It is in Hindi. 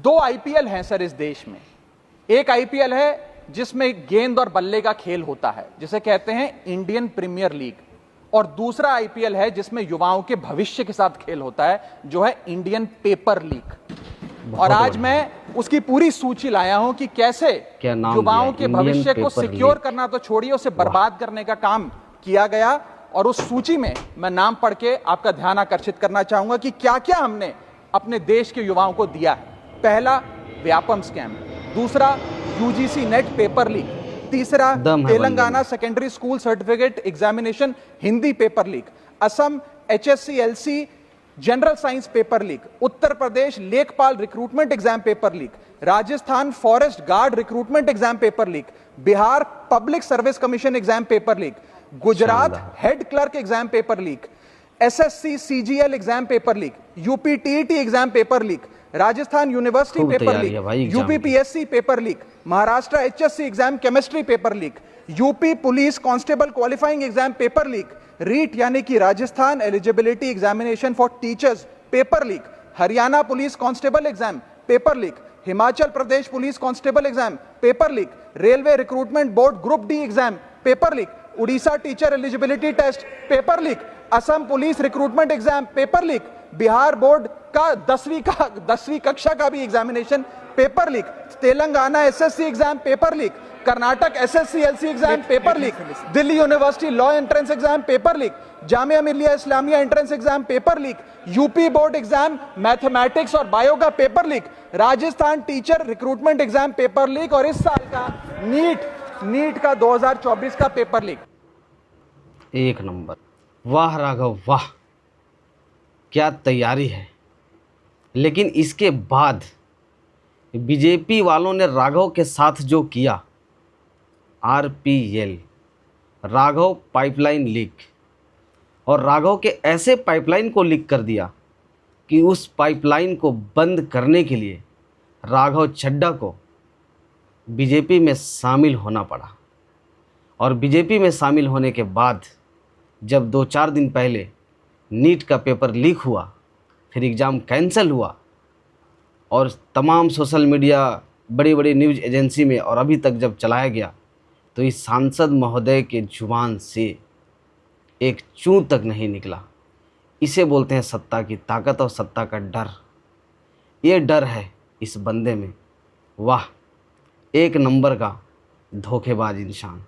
दो आईपीएल हैं सर इस देश में। एक आईपीएल है जिसमें गेंद और बल्ले का खेल होता है, जिसे कहते हैं इंडियन प्रीमियर लीग, और दूसरा आईपीएल है जिसमें युवाओं के भविष्य के साथ खेल होता है, जो है इंडियन पेपर लीग। और आज मैं उसकी पूरी सूची लाया हूं कि कैसे युवाओं के भविष्य को सिक्योर करना तो छोड़िए, उसे बर्बाद करने का काम किया गया। और उस सूची में मैं नाम पढ़ के आपका ध्यान आकर्षित करना चाहूंगा कि क्या क्या हमने अपने देश के युवाओं को दिया है। पहला, व्यापम स्कैम। दूसरा, यूजीसी नेट पेपर लीक। तीसरा, Telangana secondary school certificate examination Hindi paper leak. Assam HSC LC general science paper leak. Uttar Pradesh लेखपाल recruitment exam paper leak. Rajasthan forest guard recruitment exam paper leak. Bihar public service commission exam paper leak. Gujarat head clerk exam paper leak. SSC CGL exam paper leak. UP TET exam paper leak. Rajasthan university paper leak. UP PSC paper leak. Maharashtra HSC exam chemistry paper leak. UP police constable qualifying exam paper leak. REET यानी कि Rajasthan eligibility examination for teachers paper leak. Haryana police constable exam paper leak. Himachal Pradesh police constable exam paper leak. Railway recruitment board group D exam paper leak. Orissa teacher eligibility test paper leak. Assam police recruitment exam paper leak. Bihar board का 10वीं कक्षा का भी examination paper leak. Telangana SSC exam paper leak. Karnataka SSC LC exam paper leak. Delhi university law entrance exam paper leak. Jamia Millia Islamia entrance exam paper leak. UP board exam mathematics और बायो का paper leak. Rajasthan teacher recruitment exam paper leak. और इस साल का नीट का 2024 का पेपर लीक। एक नंबर। वाह राघव वाह, क्या तैयारी है। लेकिन इसके बाद बीजेपी वालों ने राघव के साथ जो किया, आरपीएल राघव पाइपलाइन लीक, और राघव के ऐसे पाइपलाइन को लीक कर दिया कि उस पाइपलाइन को बंद करने के लिए राघव चड्ढा को बीजेपी में शामिल होना पड़ा। और बीजेपी में शामिल होने के बाद जब 2-4 दिन पहले नीट का पेपर लीक हुआ, फिर एग्ज़ाम कैंसिल हुआ, और तमाम सोशल मीडिया, बड़ी बड़ी न्यूज़ एजेंसी में और अभी तक जब चलाया गया, तो इस सांसद महोदय के जुबान से एक चूं तक नहीं निकला। इसे बोलते हैं सत्ता की ताकत और सत्ता का डर। ये डर है इस बंदे में। वाह, एक नंबर का धोखेबाज इंसान।